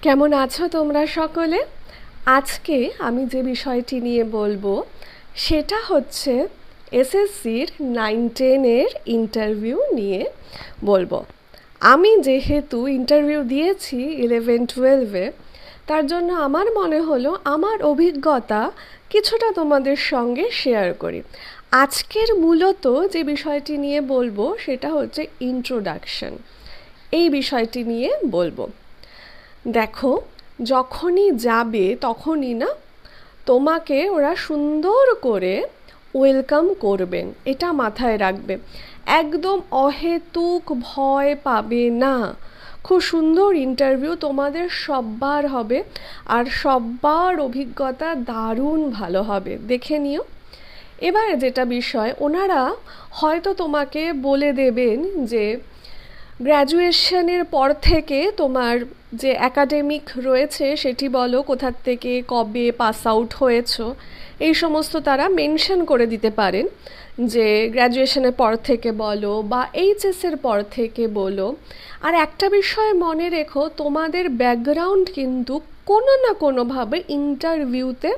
কেমন আছো তোমরা সকলে? আজকে আমি যে বিষয়টি নিয়ে বলবো সেটা হচ্ছে এসএসসির 9-10-এর ইন্টারভিউ নিয়ে বলবো। আমি যেহেতু ইন্টারভিউ দিয়েছি 11-12-এ, তার জন্য আমার মনে হলো আমার অভিজ্ঞতা কিছুটা তোমাদের সঙ্গে শেয়ার করি। আজকের মূলত যে বিষয়টি নিয়ে বলবো সেটা হচ্ছে ইন্ট্রোডাকশন। এই বিষয়টি নিয়ে বলবো। দেখো, যখনই যাবে তখনই না তোমাকে ওরা সুন্দর করে ওয়েলকাম করবেন, এটা মাথায় রাখবে। একদম অহেতুক ভয় পাবে না। খুব সুন্দর ইন্টারভিউ তোমাদের সব্বার হবে, আর সব্বার অভিজ্ঞতা দারুণ ভালো হবে, দেখে নিও। এবার যেটা বিষয়, ওনারা হয়তো তোমাকে বলে দেবেন যে গ্র্যাজুয়েশনের পর থেকে তোমার যে অ্যাকাডেমিক রয়েছে সেটি বলো, কোথার থেকে কবে পাস আউট হয়েছো, এই সমস্ত তারা মেনশন করে দিতে পারেন। যে গ্র্যাজুয়েশনের পর থেকে বলো বা এইচএসের পর থেকে বলো। আর একটা বিষয় মনে রেখো, তোমাদের ব্যাকগ্রাউন্ড কিন্তু কোনো না কোনোভাবে ইন্টারভিউতে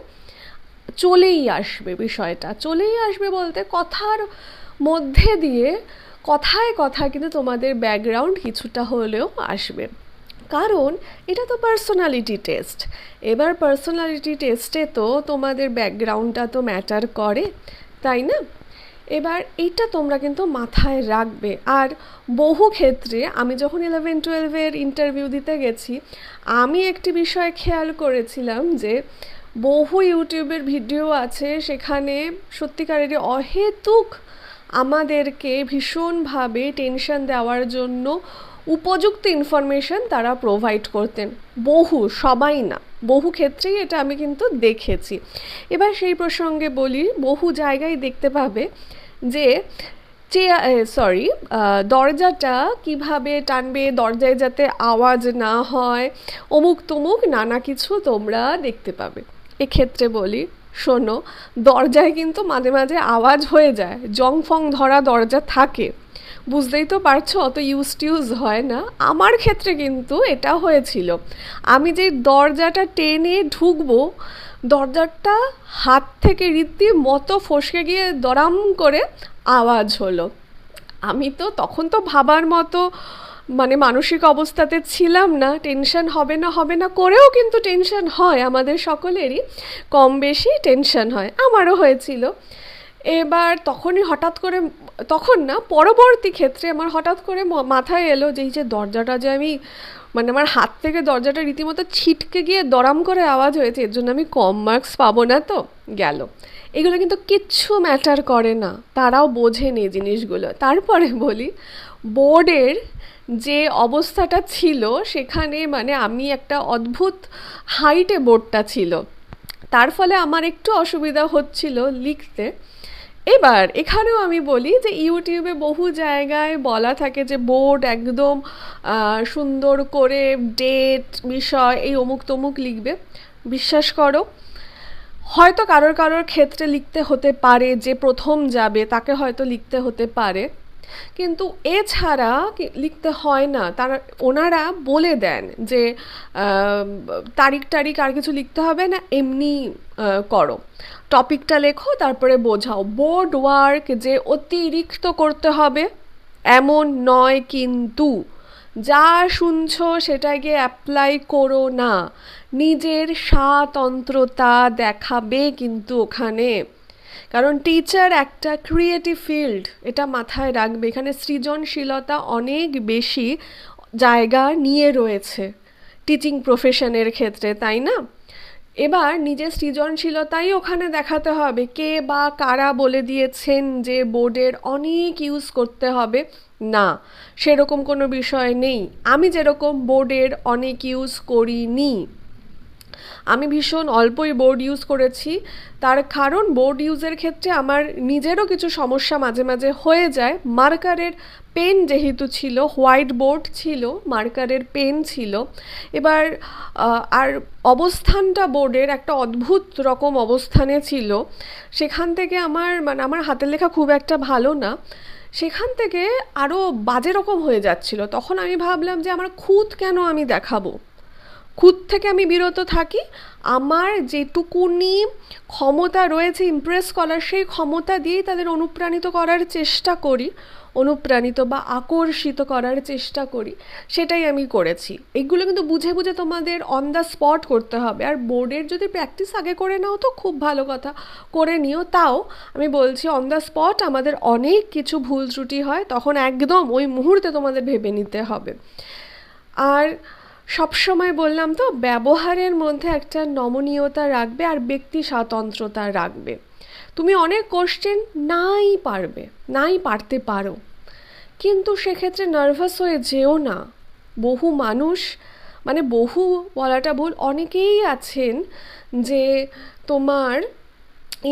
চলেই আসবে। বিষয়টা চলেই আসবে বলতে কথার মধ্যে দিয়ে, কথায় কথায় কিন্তু তোমাদের ব্যাকগ্রাউন্ড কিছুটা হলেও আসবে। কারণ এটা তো পার্সোনালিটি টেস্ট। এবার পার্সোনালিটি টেস্টে তো তোমাদের ব্যাকগ্রাউন্ডটা তো ম্যাটার করে, তাই না? এবার এইটা তোমরা কিন্তু মাথায় রাখবে। আর বহু ক্ষেত্রে আমি যখন 11-12-এর ইন্টারভিউ দিতে গেছি, আমি একটি বিষয় খেয়াল করেছিলাম যে বহু ইউটিউবের ভিডিও আছে, সেখানে সত্যিকারেরই অহেতুক আমাদেরকে ভীষণভাবে টেনশন দেওয়ার জন্য উপযুক্ত ইনফরমেশন তারা প্রোভাইড করতেন। বহু, সবাই না, বহু ক্ষেত্রেই এটা আমি কিন্তু দেখেছি। এবার সেই প্রসঙ্গে বলি, বহু জায়গায় দেখতে পাবে যে দরজাটা কিভাবে টানবে, দরজায় যাতে আওয়াজ না হয়, অমুক তমুক নানা কিছু তোমরা দেখতে পাবে। এক্ষেত্রে বলি, শোনো, দরজায় কিন্তু মাঝে মাঝে আওয়াজ হয়ে যায়, জং ফং ধরা দরজা থাকে, বুঝতেই তো পারছো, অত ইউজ হয় না। আমার ক্ষেত্রে কিন্তু এটা হয়েছিল। আমি যে দরজাটা টেনে ঢুকবো, দরজাটা হাত থেকে রীতিমতো ফসকে গিয়ে দরাম করে আওয়াজ হলো। আমি তো তখন তো ভাবার মতো মানসিক অবস্থাতে ছিলাম না। টেনশন হবে না করেও কিন্তু টেনশন হয়, আমাদের সকলেরই কম বেশি টেনশন হয়, আমারও হয়েছিল। এবার তখনই হঠাৎ করে, তখন না, পরবর্তী ক্ষেত্রে আমার হঠাৎ করে মাথায় এলো যে এই যে দরজাটা যে আমি আমার হাত থেকে দরজাটা রীতিমতো ছিটকে গিয়ে দরাম করে আওয়াজ হয়েছে, এর জন্য আমি কম মার্কস পাবো না তো। গেল। এগুলো কিন্তু কিচ্ছু ম্যাটার করে না, তারাও বোঝেনি জিনিসগুলো। তারপরে বলি, বোর্ডের যে অবস্থাটা ছিল সেখানে আমি একটা অদ্ভুত হাইটে বোর্ডটা ছিল, তার ফলে আমার একটু অসুবিধা হচ্ছিল লিখতে। এবার এখানেও আমি বলি যে ইউটিউবে বহু জায়গায় বলা থাকে যে বোর্ড একদম সুন্দর করে ডেট, বিষয়, এই অমুক তমুক লিখবে। বিশ্বাস করো, হয়তো কারোর কারোর ক্ষেত্রে লিখতে হতে পারে, যে প্রথম যাবে তাকে হয়তো লিখতে হতে পারে, কিন্তু এছাড়া লিখতে হয় না। তারা, ওনারা বলে দেন যে তারিখ টারিখ আর কিছু লিখতে হবে না, এমনি করো, টপিকটা লেখো, তারপরে বোঝাও। বোর্ড ওয়ার্ক যে অতিরিক্ত করতে হবে এমন নয়, কিন্তু যা শুনছো সেটা গিয়ে অ্যাপ্লাই করো না, নিজের স্বাতন্ত্রতা দেখাবে কিন্তু ওখানে। কারণ টিচার একটা ক্রিয়েটিভ ফিল্ড, এটা মাথায় রাখবে। এখানে সৃজনশীলতা অনেক বেশি জায়গা নিয়ে রয়েছে টিচিং প্রফেশনের ক্ষেত্রে, তাই না? এবার নিজের সৃজনশীলতাই ওখানে দেখাতে হবে। কে বা কারা বলে দিয়েছেন যে বোর্ডের অনেক ইউজ করতে হবে? না, সেরকম কোনো বিষয় নেই। আমি যেরকম বোর্ডের অনেক ইউজ করিনি, আমি ভীষণ অল্পই বোর্ড ইউজ করেছি। তার কারণ বোর্ড ইউজের ক্ষেত্রে আমার নিজেরও কিছু সমস্যা মাঝে মাঝে হয়ে যায়। মার্কারের পেন যেহেতু ছিল, হোয়াইট বোর্ড ছিল, মার্কারের পেন ছিল। এবার আর অবস্থানটা বোর্ডের একটা অদ্ভুত রকম অবস্থানে ছিল, সেখান থেকে আমার হাতের লেখা খুব একটা ভালো না, সেখান থেকে আরও বাজে রকম হয়ে যাচ্ছিল। তখন আমি ভাবলাম যে আমার খুঁত কেন আমি দেখাবো, খুদ থেকে আমি বিরত থাকি, আমার যেটুকুনি ক্ষমতা রয়েছে ইমপ্রেস করার সেই ক্ষমতা দিয়েই তাদের অনুপ্রাণিত করার চেষ্টা করি, অনুপ্রাণিত বা আকর্ষিত করার চেষ্টা করি, সেটাই আমি করেছি। এগুলো কিন্তু বুঝে বুঝে তোমাদের অন দ্য স্পট করতে হবে। আর বোর্ডের যদি প্র্যাকটিস আগে করে নাও তো খুব ভালো কথা, করে নিও। তাও আমি বলছি অন দ্য স্পট আমাদের অনেক কিছু ভুল ত্রুটি হয়, তখন একদম ওই মুহূর্তে তোমাদের ভেবে নিতে হবে। আর সবসময় বললাম তো, ব্যবহারের মধ্যে একটা নমনীয়তা রাখবে আর ব্যক্তি স্বাতন্ত্র্যতা রাখবে। তুমি অনেক কোশ্চেন নাই পারবে, নাই পারতে পারো, কিন্তু সেক্ষেত্রে নার্ভাস হয়ে যেও না। বহু মানুষ, মানে বহু বলাটা ভুল, অনেকেই আছেন যে তোমার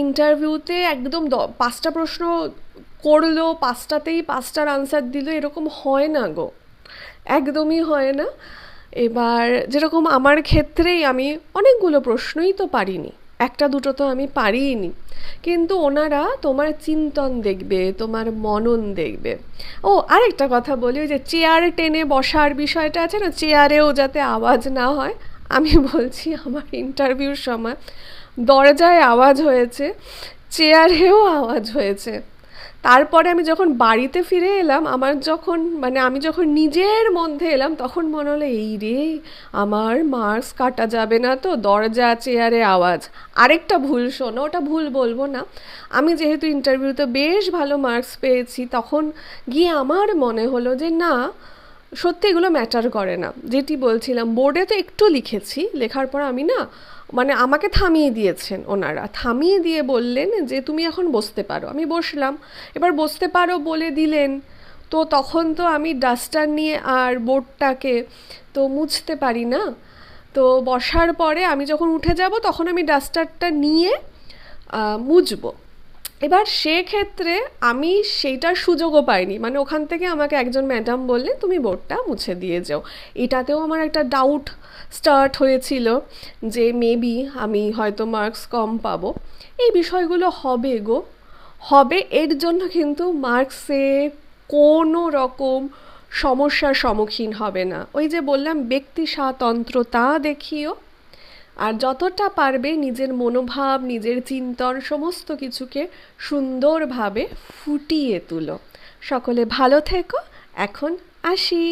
ইন্টারভিউতে একদম 5টা প্রশ্ন করলো, 5টাতেই 5টার আনসার দিল, এরকম হয় না গো, একদমই হয় না। এবার যেরকম আমার ক্ষেত্রেই আমি অনেকগুলো প্রশ্নই তো পারিনি, একটা দুটো তো আমি পারিনি, কিন্তু ওনারা তোমার চিন্তন দেখবে, তোমার মনন দেখবে। ও আরেকটা কথা বলি, ওই যে চেয়ার টেনে বসার বিষয়টা আছে না, চেয়ারেও যাতে আওয়াজ না হয়, আমি বলছি আমার ইন্টারভিউর সময় দরজায় আওয়াজ হয়েছে, চেয়ারেও আওয়াজ হয়েছে। তারপরে আমি যখন বাড়িতে ফিরে এলাম, আমার যখন মানে আমি যখন নিজের মধ্যে এলাম, তখন মনে হলো এই রে, আমার মার্কস কাটা যাবে না তো, দরজা চেয়ারে আওয়াজ। আরেকটা ভুল শোনো, ওটা ভুল বলবো না, আমি যেহেতু ইন্টারভিউতে বেশ ভালো মার্কস পেয়েছি, তখন গিয়ে আমার মনে হলো যে না, সত্যি এগুলো ম্যাটার করে না। যেটি বলছিলাম, বোর্ডে তো একটু লিখেছি, লেখার পর আমি না, মানে আমাকে থামিয়ে দিয়েছেন ওনারা, থামিয়ে দিয়ে বললেন যে তুমি এখন বসতে পারো। আমি বসলাম, এবার বসতে পারো বলে দিলেন, তো তখন তো আমি ডাস্টার নিয়ে আর বোর্ডটাকে তো মুছতে পারি না। তো বসার পরে আমি যখন উঠে যাব, তখন আমি ডাস্টারটা নিয়ে মুছবো। এবার সেক্ষেত্রে আমি সেইটার সুযোগও পাইনি, মানে ওখান থেকে আমাকে একজন ম্যাডাম বললেন তুমি বোর্ডটা মুছে দিয়ে যাও। এটাতেও আমার একটা ডাউট স্টার্ট হয়েছিল যে মেবি আমি হয়তো মার্কস কম পাবো। এই বিষয়গুলো হবে গো, হবে। এর জন্য কিন্তু মার্কসে কোনো রকম সমস্যার সম্মুখীন হবে না। ওই যে বললাম, ব্যক্তি স্বাতন্ত্র্যতা দেখিও, আর যতটা পারবে নিজের মনোভাব, নিজের চিন্তন সমস্ত কিছুকে সুন্দরভাবে ফুটিয়ে তুলো। সকলে ভালো থেকো, এখন আসি।